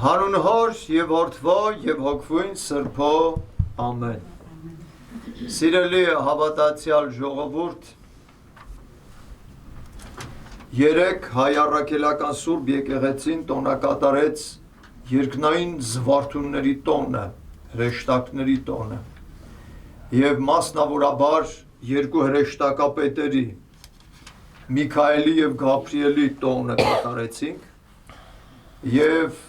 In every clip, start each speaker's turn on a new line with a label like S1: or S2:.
S1: Հանուն Հոր և Որդվո և Հոգվույն Սրբո ամեն։ Սիրելի հավատացյալ ժողովուրդ, երեկ հայ առաքելական Սուրբ եկեղեցին տոնակատարեց երկնային զվարթունների տոնը, հրեշտակների տոնը և մասնավորաբար երկու հրեշտակապետերի Միքայելի և Գաբրիելի տոնը կատարեցինք և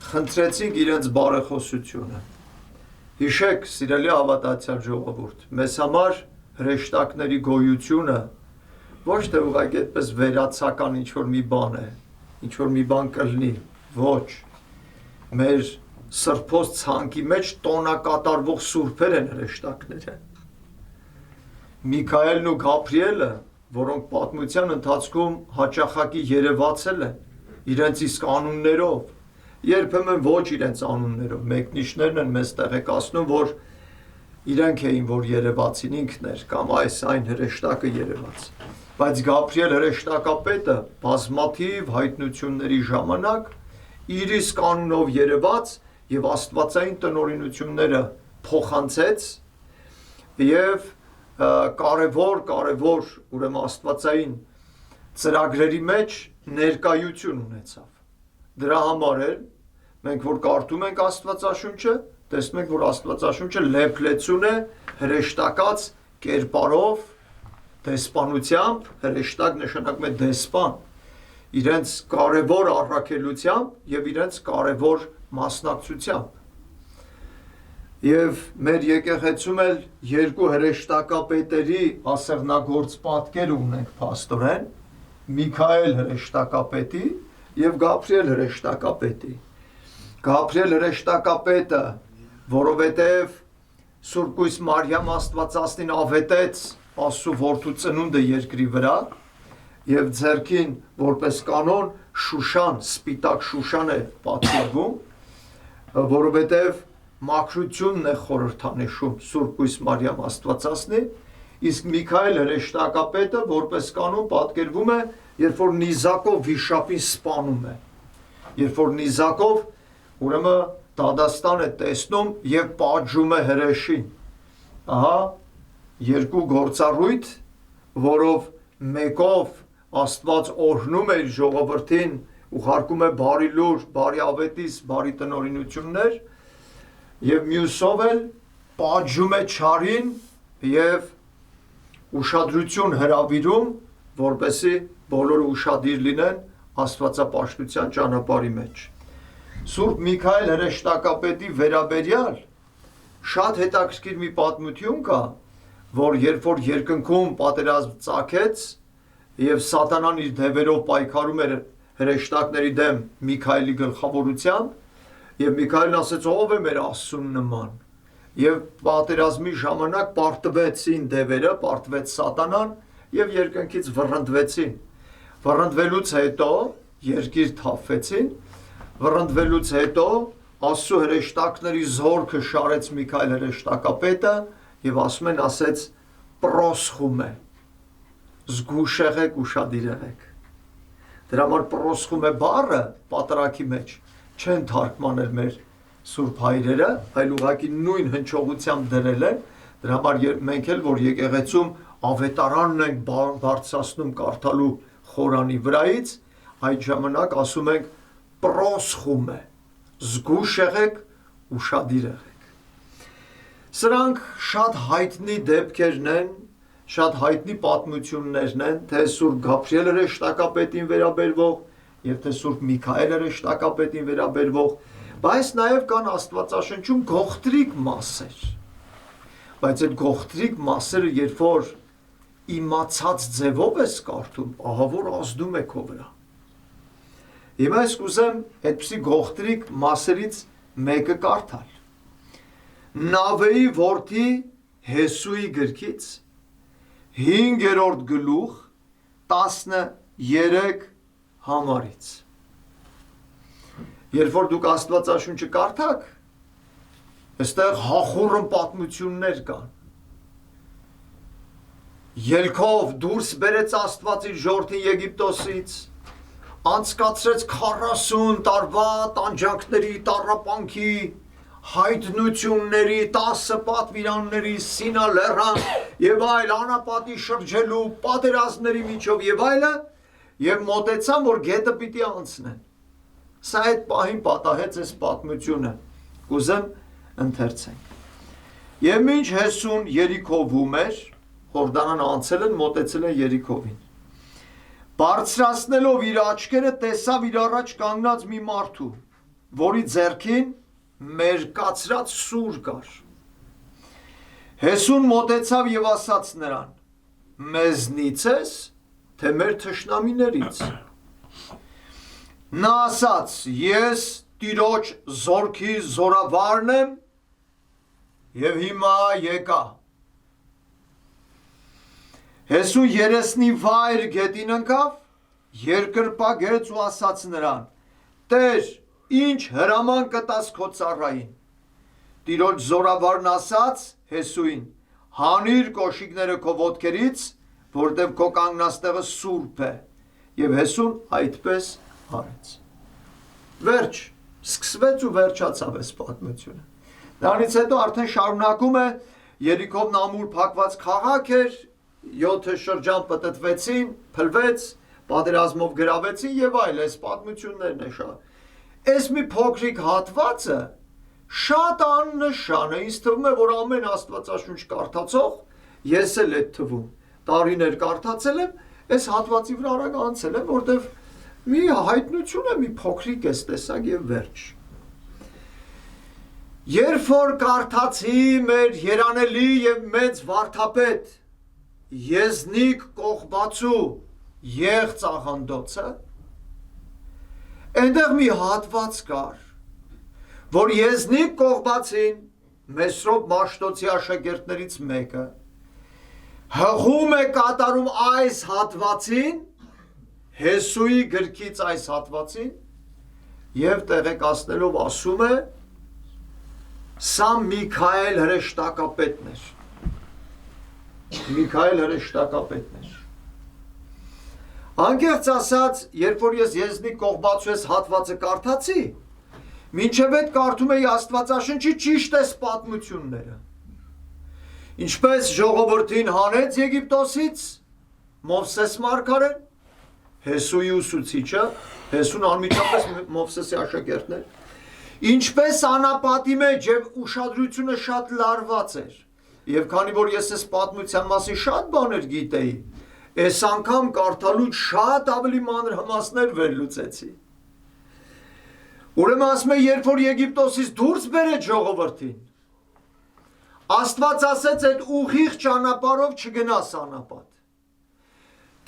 S1: խնդրեցինք իրենց բարեխոսությունը։ Հիշեք, սիրելի հավատացյալ ժողովուրդ, մեզ համար հրեշտակների գոյությունը ոչ թե ուղղակի այդպես վերացական ինչ-որ մի բան է, ինչ-որ մի բան կլինի, ոչ, մեր սրբոց ցանկի մեջ տոնակատարվող սուրբեր են հրեշտակները։ Միքայելն ու Գաբրիելը, որոնք պատմության ընթացքում հաճախակի երևացել են իրենց իսկ անուններով, երբեմն ոչ իրենց անուններով, մեկնիշներն են մեզ տեղեկացնում, որ իրենք էին, որ երևացին, ինքն էր, կամ այս այն հրեշտակը երևաց։ Բայց Գաբրիել հրեշտակապետը բազմաթիվ հայտնությունների ժամանակ իր իսկ անունով երևաց և աստվածային տնօրինությունները փոխանցեց և կարևոր ուրեմն աստվածային ծրագրերի մեջ ներկայություն ունեցավ։ Դրա համար էլ մենք որ կարդում ենք Աստվածաշունչը, տեսնում ենք, որ Աստվածաշունչը լեփլեցուն է հրեշտակած կերպարով, դեսպանությամբ, հրեշտակ նշանակում է դեսպան, իրենց կարևոր առաքելությամբ և իրենց կարևոր մասնակցությամբ։ Եվ մեր եկեղեցում էլ երկու հրեշտակապետերի ասեղնագործ պատկեր ունենք փաստորեն, Միքայել հրեշտակապետի և Գաբրիել հրեշտակապետի։ Գաբրիել հրեշտակապետը, որովհետև Սուրբ Կույս Մարիամ Աստվածածնին ավետեց Աստծու որդու ծնունդը երկրի վրա և ձեռքին որպես կանոն Շուշան, սպիտակ Շուշան է պատկերվում, որովհետև մաքրությունն է խորհրդանշում Սուրբ Կույս Մարիամ Աստվածածնին, իսկ Միքայել հրեշտակապետը որպես կանոն պատկերվում է, երբ որ նիզակով վիշապին սպանում է, երբ որ նիզակով ուրեմն դադաստան է տեսնում և պատժում է հրեշին։ Ահա երկու գործառույթ, որով մեկով Աստված օրհնում է իր ժողովրդին, ուղարկում է բարի լուր, բարի ավետիս, բարի տնօրինություններ, և մյուսով էլ պատժում է չարին և ուշադրություն հրավիրում, որպեսզի բոլորը ուշադիր լինեն աստվածապաշտության ճանապարհի մեջ։ Սուրբ Միքայել հրեշտակապետի վերաբերյալ շատ հետաքրքիր մի պատմություն կա, որ երբ որ երկնքում պատերազմ ծագեց և սատանան իր դևերով պայքարում էր հրեշտակների դեմ Միքայելի գլխավորությամբ, և Միքայելն ասեց, ով է մեր Աստծուն նման, և պատերազմի ժամանակ պարտվեցին դևերը, պարտվեց սատանան և երկնքից վռնդվեցին։ Վռնդվելուց հետո երկիր թափվեցին, վռնդվելուց հետո Աստծու հրեշտակների զորքը շարեց Միքայել հրեշտակապետը և ասում են ասեց պրոսխում է, զգույշ եղեք, ուշադիր եղեք։ Դրա համար պրոսխում է բառը պատարագի մեջ չեն թարգմանել մեր սուրբ հայրերը, այլ ուղղակի նույն հնչողությամբ դրել են, դրա համար մենք էլ որ եկեղեցում ավետարանն ենք բարձրացնում կարդալու խորանի վրայից, այդ ժամանակ ասում ենք պրոսխում է, զգույշ եղեք, ուշադիր եղեք։ Սրանք շատ հայտնի դեպքերն են, շատ հայտնի պատմություններն են, թե Սուրբ Գաբրիել հրեշտակապետին վերաբերվող և թե Սուրբ Միքայել հրեշտակապետին վերաբերվող, բայց նաև կան Աստվածաշնչում գողտրիկ մասեր, բայց այդ գողտրիկ մասերը երբ որ իմացած ձևով ես կարդում, ահա որ ազդում է քո վրա։ Հիմա ես կուզեմ այդպիսի գողտրիկ մասերից մեկը կարդալ։ Նավեի որդի Հեսուի գրքից 5-րդ գլուխ 13 համարից։ Երբ որ դուք Աստվածաշունչը կարդաք, այստեղ հախուռն պատմություններ կան։ Ելքով դուրս բերեց Աստված իր ժողովրդին Եգիպտոսից, անցկացրեց 40 տարվա տանջանքների, տառապանքի, հայտնությունների, 10 պատվիրանների, Սինա լեռան եւ այլ անապատի շրջելու պատերազմների միջով եւ այլը եւ մոտեցան որ գետը պիտի անցնեն։ Սա այդ պահին պատահեց այս պատմությունը։ Կուզեմ ընթերցենք։ Եվ մինչ Հեսուն Երիքովում էր, Հորդանան անցել են, մոտեցել են Երիքովին։ Բարձրացնելով իր աչքերը տեսավ իր առաջ կանգնած մի մարդու, որի ձեռքին մերկացրած սուր կար։ Հեսուն մոտեցավ եւ ասաց նրան. Մեզնից ես, թե մեր թշնամիներից։ Նա ասաց. Ես Տիրոջ զորքի զորավարն եմ եւ հիմա եկա։ Հեսուն երեսնի վայր գետին ընկավ, երկրպագեց ու ասաց նրան. Տեր, ինչ հրաման կտաս քո ծառային։ Տիրոջ զորավարն ասաց Հեսուին. Հանիր կոշիկները քո ոտքերից, որտեղ քո կանգնած տեղը սուրբ է։ Եվ Հեսուն այդպես արեց։ Վերջ, սկսվեց ու վերջացավ այս պատմությունը։ Դրանից հետո արդեն շարունակում է Երիքովն ամուր փակված քաղաք էր, 7 շրջան պտտվեցին, փլվեց, պատերազմով գրավեցին եւ այլ, այս պատմություններն է շատ։ Այս մի փոքրիկ հատվածը շատ աննշան է, ինձ թվում է, որ ամեն Աստվածաշունչ կարդացող, ես էլ այդ թվում, տարիներ կարդացել եմ, այս հատվածի վրա արագ անցել եմ, որտեվ մի հայտնություն է, մի փոքրիկ էս տեսակ եւ վերջ։ Երբ որ կարդացի մեր երանելի եւ մեծ վարդապետ Եզնիկ Կողբացու եղծ աղանդոցը, այնտեղ մի հատված կար, որ Եզնիկ Կողբացին, Մեսրոպ Մաշտոցի աշակերտներից մեկը, հղում է կատարում այս հատվածին, Հեսուի գրքից այս հատվածին, եւ տեղեկացնելով ասում է, սա Միքայել հրեշտակապետն էր։ Միքայել հրեշտակապետն էր։ Անկեղծ ասած, երբ որ ես Եզնիկ Կողբացու այս հատվածը կարդացի, մինչև այդ կարդում էի Աստվածաշնչի ճիշտ այս պատմությունները։ Ինչպես ժողովրդին հանեց Եգիպտոսից Մովսես մարգարեն, Հեսուի ուսուցիչը, Հեսուն անմիջապես Մովսեսի աշակերտն էր, ինչպես անապատի մեջ եւ ուշադրությունը շատ լարված էր։ Եվ քանի որ ես այս պատմության մասին շատ բաներ գիտեի, այս անգամ կարդալուց շատ ավելի մանրամասներ վերլուծեցի։ Ուրեմն ասում է, երբ որ Եգիպտոսից դուրս բերեց ժողովրդին, Աստված ասեց այդ ուղիղ ճանապարհով չգնաս անապատ։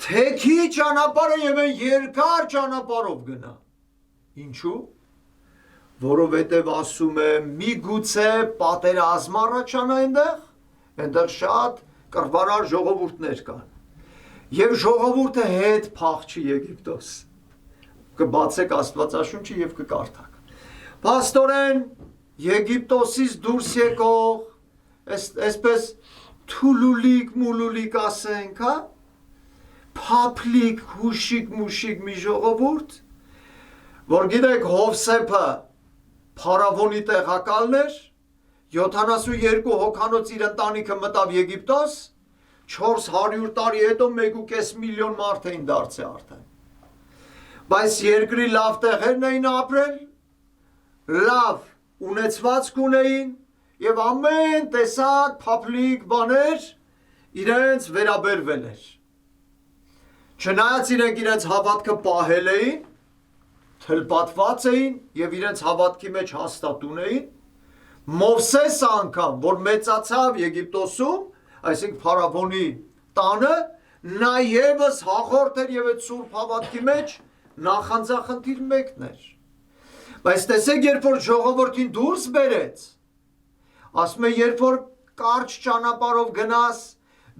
S1: Թեքի ճանապարհը եւ այն երկար ճանապարհով գնա։ Ինչու՞։ Որովհետև ասում է միգուցե պատերազմ առաջանա այնտեղ շատ կռվարար ժողովուրդներ կան։ Եվ ժողովուրդը հետ փախչի Եգիպտոս։ Կբացեք Աստվածաշունչը եւ կկարդաք։ Փաստորեն Եգիպտոսից դուրս եկող, այսպես թուլուլիկ մուլուլիկ ասենք, հա, փափլիկ հուշիկ մուշիկ մի ժողովուրդ, որ գիտեք Հովսեփը Փարավոնի տեղակալն էր, 72 հոգանոց իր ընտանիքը մտավ Եգիպտոս, 400 տարի հետո 1.5 միլիոն մարդ էին դարձել արդեն։ Բայց երկրի լավ տեղերն էին ապրել, լավ ունեցվածք ունեին եւ ամեն տեսակ փափլիկ բաներ իրենց վերաբերվել էր։ Չնայած իրենց հավատքը պահել էին, թլպատված էին եւ իրենց հավատքի մեջ հաստատուն էին, Մովսես անգամ, որ մեծացավ Եգիպտոսում, այսինքն Փարավոնի տանը, նա եւս հաղորդ էր եւ այդ սուրբ հավատքի մեջ նախանձախնդիր մեկն էր։ Բայց տեսեք, երբ որ ժողովրդին դուրս բերեց, ասում է, երբ որ կարճ ճանապարհով գնաս,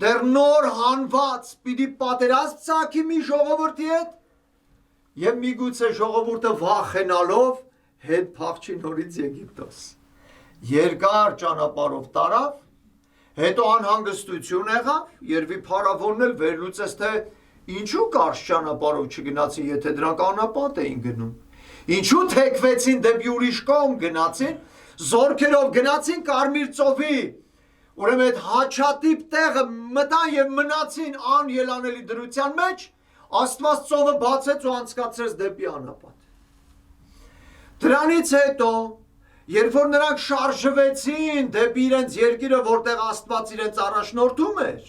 S1: դեռ նոր հանված պիտի պատերազմ ծագի մի ժողովրդի հետ, եւ միգուցե ժողովուրդը վախենալով հետ փախչի նորից Եգիպտոս։ Երկար ճանապարհով տարավ, հետո անհանգստություն եղավ, երբ Փարավոնն էլ վերլուծեց, թե Ինչու կարճ ճանապարհով չգնացին, եթե դրանք անապատ էին գնում։ Ինչու թեքվեցին դեպի ուրիշ կողմ գնացին, զորքերով գնացին Կարմիր ծովի։ Ուրեմն այդ հաչատիպ տեղը մտան եւ մնացին անելանելի դրության մեջ, Աստված ծովը բացեց ու անցկացրեց դեպի անապատ։ Դրանից հետո, երբ որ նրանք շարժվեցին դեպի իրենց երկիրը, որտեղ Աստված իրենց առաջնորդում էր,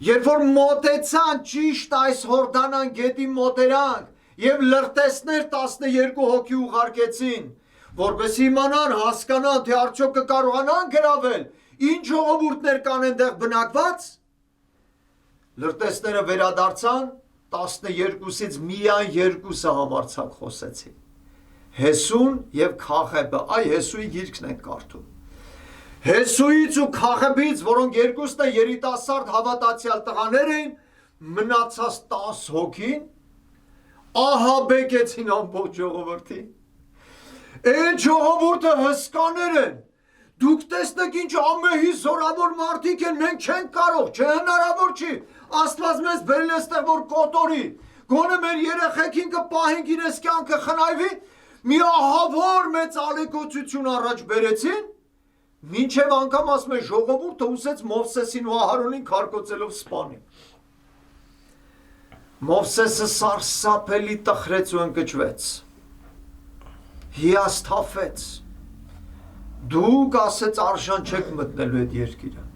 S1: երբ որ մոտեցան ճիշտ այս Հորդանան գետի մոտերանք եւ լրտեսներ 12 հոգի ուղարկեցին, որպեսզի իմանան, հասկանան, թե արդյոք կկարողանան գրավել, ինչ ժողովուրդներ կան այնտեղ բնակված, լրտեսները վերադարձան, 12-ից միայն 2-ը համարձակ խոսեցին։ Հեսուն եւ Քախեբը, այ Հեսուի գիրքն ենք կարդում։ Հեսուից ու Քախեբից, որոնք երկուսն են երիտասարդ հավատացյալ տղաներ էին, մնացած 10 հոգին ահաբեկեցին ամբողջ ժողովրդին։ Այն ժողովուրդը հսկաներ են։ Դուք տեսնեք ինչ ամեհի զորավոր մարդիկ են, մենք չենք կարող, չհնարավոր չի։ Աստված մեզ բերել է այստեղ, որ կոտորի։ Գոնե մեր երեխեքին կպահենք իրենց կյանքը խնայվի, մի ահավոր մեծ ալեկոծություն առաջ բերեցին, մինչև անգամ ասում է ժողովուրդը ուզեց Մովսեսին ու Ահարոնին քարկոծելով սպանի։ Մովսեսը սարսափելի տխրեց ու ընկճվեց, հիասթափվեց։ Դուք ասեց արժան չեք մտնելու այդ երկիրը,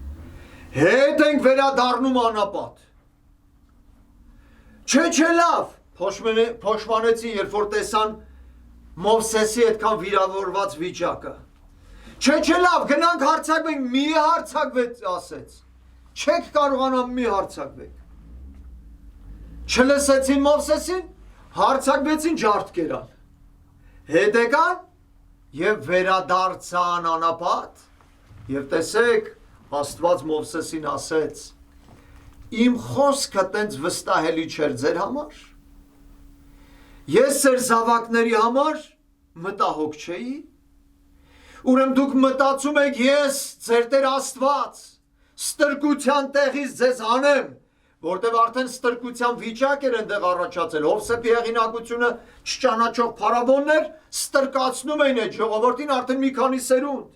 S1: հետ ենք վերադառնում անապատ։ Չէ լավ, փոշմանեցին, երբ որ տեսան Մովսեսի այդքան վիրավորված վիճակը։ Չէ լավ, գնանք հարցակվենք, մի հարցակվեց ասեց, չեք կարողանա մի հարցակվեք։ Չլսեցին Մովսեսին, հարցակվեցին ջարդկերան, հետ եկան և վերադարձան անապատ, և տեսեք, Աստված Մովսեսին ասեց, իմ խոսքը տենց վստահելի չէր ձեր համար, ես ձեր զավակների համար մտահոգ չէի, ուրեմն դուք մտածում եք ես ձեր Տեր Աստված ստրկության տեղից ձեզ հանեմ, որտև արդեն ստրկության վիճակ էր այնտեղ առաջացել, Հովսեփի հեղինակությունը չճանաչող փարավոններ ստրկացնում էին այդ ժողովրդին արդեն մի քանի սերունդ։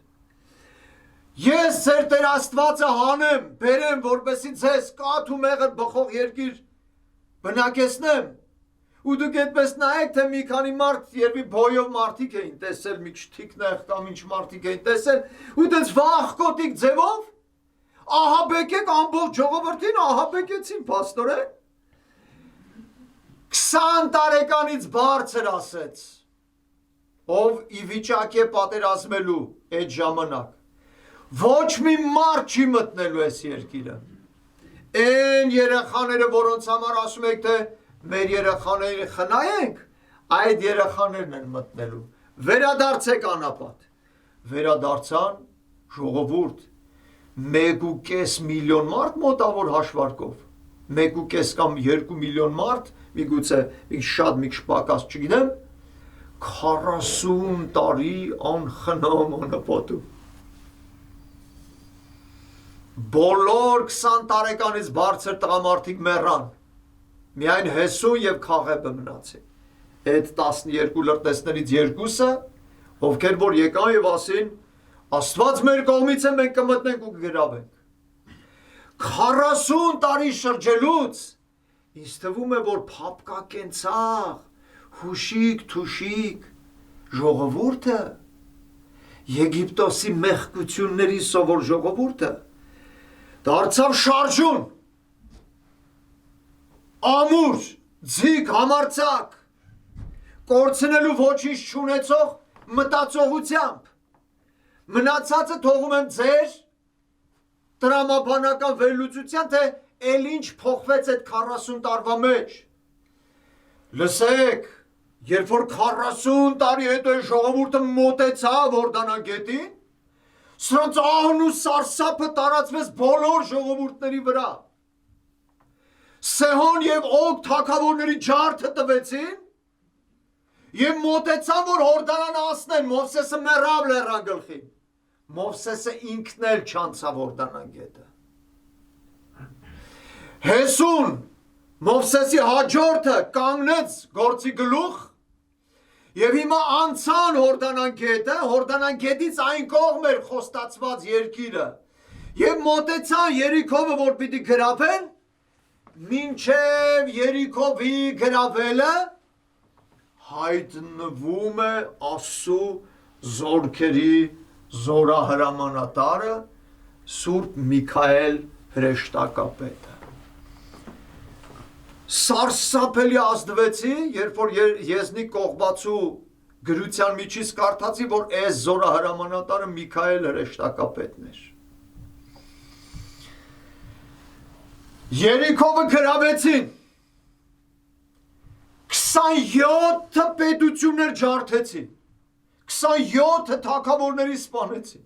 S1: Ես ձեր Տեր Աստվածը հանեմ, բերեմ, որպեսզի ձեզ կաթ ու մեղր բխող երկիր բնակեցնեմ։ Ու դուք այդպես նայեք, թե մի քանի մարդ երբի բոյով մարդիկ էին տեսել, մի քիչ թիկնեղ կամ ինչ մարդիկ էին տեսել, ու դες վախկոտիկ ձևով ահաբեկեք ամբողջ ժողովրդին, ահաբեկեցին փաստորեն։ 20 տարեկանից բարձր ասեց, ով ի վիճակի է պատերազմելու այդ ժամանակ, ոչ մի մարդ չի մտնելու այս երկիրը։ Այն երեխաները, որոնց համար ասում եք, թե մեր երեխաները խնայենք, այդ երեխաներն են մտնելու։ Վերադարձեք անապատ։ Վերադարձան ժողովուրդ, 1.5 միլիոն մարդ մոտավոր հաշվարկով, 1.5 կամ 2 միլիոն մարդ, միգուցե մի շատ մի քիչ պակաս չգիտեմ, 40 տարի անխնամ անապատում։ Բոլոր 20 տարեկանից բարձր տղամարդիկ մեռան, միայն Հեսուն և Քաղեբը մնացին։ Այդ 12 լրտեսներից 2-ը, ովքեր որ եկան և ասին, Աստված մեր կողմից է, մենք կմտնենք ու կգրավենք։ 40 տարի շրջելուց, ինձ թվում է, որ փափկակենցաղ, հուշիկ-թուշիկ ժողովուրդը, Եգիպտոսի մեղքությունների սովոր ժողովուրդը, դարձավ շարժուն, ամուր, ձիգ, համարձակ, կորցնելու ոչինչ չունեցող մտածողությամբ, մնացածը թողում եմ ձեր տրամաբանական վերլուծության, թե էլ ինչ փոխվեց այդ 40 տարվա մեջ։ Լսեք, երբ որ 40 տարի հետո ժողովուրդը մոտեցավ Հորդանան գետին, սրանց ահն ու սարսափը տարածվեց բոլոր ժողովուրդների վրա։ Սեհոն և Օգ թագավորների ջարդը տվեցին և մոտեցան, որ Հորդանանը անցնեն, Մովսեսը մեռավ լեռան գլխին։ Մովսեսը ինքն էլ չանցավ Հորդանան գետը։ Հեսուն Մովսեսի հաջորդը կանգնեց գործի գլուխ եւ հիմա անցան Հորդանան գետը, Հորդանան գետից այն կողմ էր խոստացված երկիրը եւ մոտեցան Երիքովը, որ պիտի գրավեն, մինչեւ Երիքովի գրավելը հայտնվում է Աստծո զորքերի զորահրամանատարը Սուրբ Միքայել հրեշտակապետը։ Սարսափելի ազդվեցի, երբ որ Եզնիկ Կողբացու գրության միջից կարդացի, որ այս զորահրամանատարը Միքայել հրեշտակապետն էր։ Երիքովը գրավեցին, 27 պետություններ ջարդեցին, 27 թագավորների սպանեցին։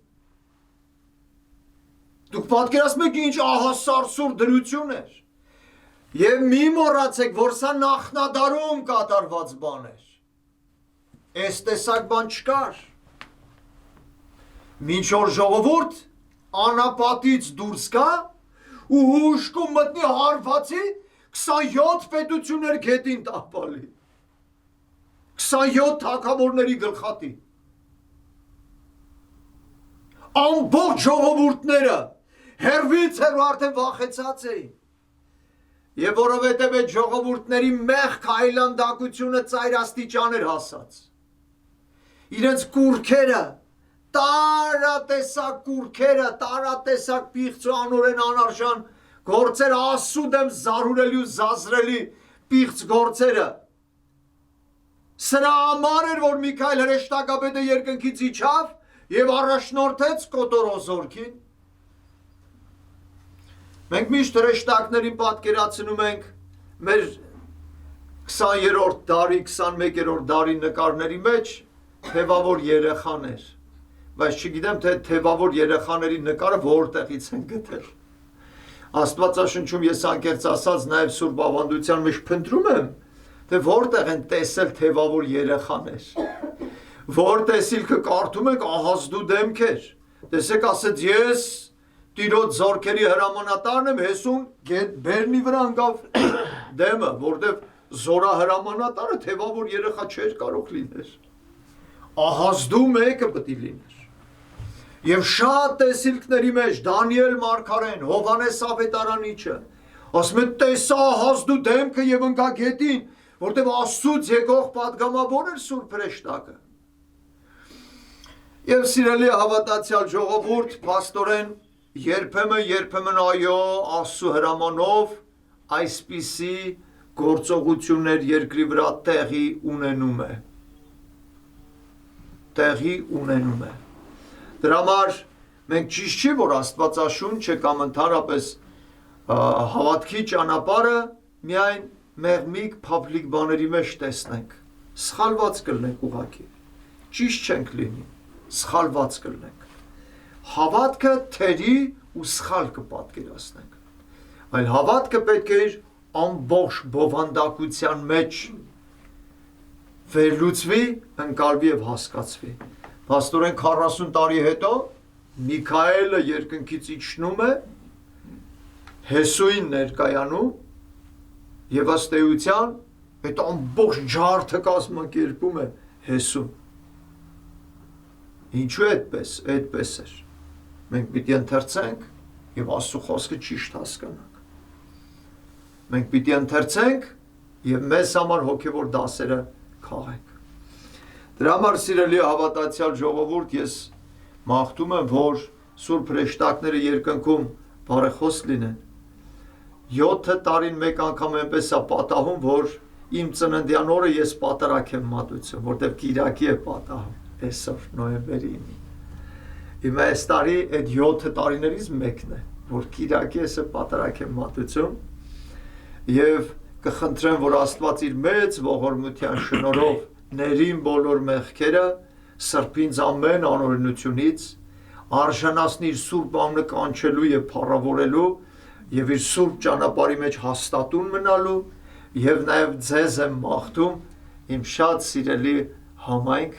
S1: Դուք պատկերացնում եք ինչ ահասարսուր դրություն էր։ Եվ մի մոռացեք, որ սա նախնադարում կատարված բան էր։ Այս տեսակ բան չկար։ Մինչ որ ժողովուրդ անապատից դուրս գա ու հուշկում մտնի հարվածի 27 պետություններ գետին տապալի, 27 թագավորների գլխատի, ամբողջ ժողովուրդները հեռվից հեռու արդեն վախեցած էին, եւ որովհետեւ այդ ժողովուրդների մեղք այլանդակությունը ծայր աստիճան էր հասած, իրենց կուրքերը, տարատեսակ կուրքերը, տարատեսակ պիղծ ու անօրեն անարժան գործերը, Աստծու դեմ զարուրելի ու զազրելի պիղծ գործերը, սրա համար էր, որ Միքայել հրեշտակապետը երկնքից իջավ եւ առաջնորդեց կոտորոզորքին։ Մենք միշտ հրեշտակներին պատկերացնում ենք մեր 20-րդ դարի, 21-րդ դարի նկարների մեջ թևավոր երեխաներ, բայց չգիտեմ, թե թևավոր երեխաների նկարը որտեղից են գտել։ Աստվածաշնչում ես անկեղծ ասած նաև Սուրբ Ավանդության մեջ փնտրում եմ, թե որտեղ են տեսել թևավոր երեխաներ, որ տեսիլքը կարդում եք ահազդու դեմքեր, տեսեք ասեց ես տիրոջ զորքերի հրամանատարն եմ, Հեսուն բերնի վրա ընկավ դեմը, որտեղ զորահրամանատարը թևավոր երեխա չէր կարող լիներ, ահազդու մեկը պիտի լիներ։ Եվ շատ տեսիլքների մեջ Դանիել մարգարեն, Հովհաննես Ավետարանիչը, ասում է տեսա ահազդու դեմքը եւ ընկա գետին, որտեղ Աստծուց եկող պատգամավոր էր Սուրբ հրեշտակը։ Եվ սիրելի հավատացյալ ժողովուրդ, փաստորեն երբեմն այո, Աստծո հրամանով այսպիսի գործողություններ երկրի վրա տեղի ունենում է։ Դրա համար մենք ճիշտ չի, որ Աստվածաշունչը կամ ընդհանրապես հավատքի ճանապարհը միայն մեղմիկ փափլիկ բաների մեջ տեսնենք, սխալված կլինենք ուղղակի, ճիշտ չենք լինի, սխալված կլինենք, հավատքը թերի ու սխալ կպատկերացնենք, այլ հավատքը պետք է իր ամբողջ բովանդակության մեջ վերլուծվի, ընկալվի եւ հասկացվի։ Փաստորեն 40 տարի հետո Միքայելը երկնքից իջնում է, Հեսուին ներկայանում եւ ըստ էության այդ ամբողջ ջարդը կազմակերպում է Հեսուն։ Ինչու այդպես էր։ Մենք պիտի ընթերցենք եւ Աստծո խոսքը ճիշտ հասկանանք։ Մենք պիտի ընթերցենք եւ մեզ համար հոգեվոր դասերը քաղենք։ Դրա համար սիրելի հավատացյալ ժողովուրդ, ես մաղթում եմ, որ Սուրբ հրեշտակները երկնքում բարեխոս լինեն։ 7 տարին մեկ անգամ այնպես է պատահում, որ իմ ծննդյան օրը ես պատարագ եմ մատուցում, որտեղ Կիրակի է պատահում, այսօր նոյեմբերի 9-ին։ Հիմա այս տարի այդ 7 տարիներից մեկն է, որ Կիրակի ես պատարագ եմ մատուցում եւ կխնդրեմ, որ Աստված իր մեծ ողորմության շնորհով ներին բոլոր մեղքերը, սրբինց ամեն անօրենությունից, արժանացնի իր սուրբ անունը կանչելու եւ փառավորելու եւ իր սուրբ ճանապարհի մեջ հաստատուն մնալու եւ նաեւ ձեզ եմ մաղթում իմ շատ սիրելի համայնք,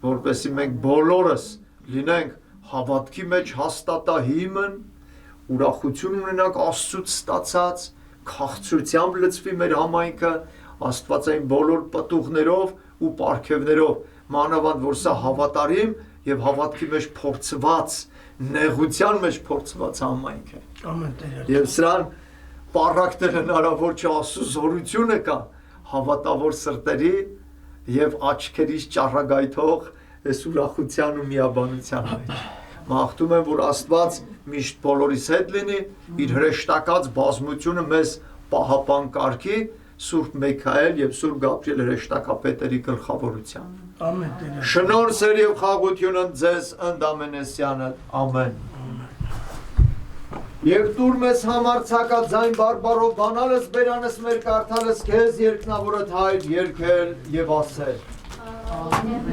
S1: որպեսզի մենք բոլորս լինենք հավատքի մեջ հաստատահիմն, ուրախություն ունենանք Աստծուց ստացած, քաղցրությամբ լցվի մեր համայնքը Աստվածային բոլոր պտուղներով ու պարգևներով, մանավանդ որ սա հավատարիմ եւ հավատքի մեջ փորձված, նեղության մեջ փորձված համայնք է։
S2: Ամեն Տեր։
S1: Եվ սրան պարակտել հնարավոր չէ ասուզորությունը կա հավատավոր սրտերի եւ աչքերից ճառագայթող այս ուրախության ու միաբանության մեջ։ Մաղթում եմ, որ Աստված միշտ բոլորիս հետ լինի, իր հրեշտակած բազմությունը մեզ պահապան կարգի Սուրբ Միքայել եւ Սուրբ Գաբրիել հրեշտակապետերի գլխավորությամբ։
S2: Ամեն Տեր։
S1: Շնորհ, սեր եւ խաղաղություն ձեզ ընդամենեսյանը։ Ամեն։ Եվ տուր մեզ համարցակաձայն բարբարով բանալս բերանս մեր կարդալս քեզ երկնավորդ հայր երկել եւ ասել։
S3: Ամեն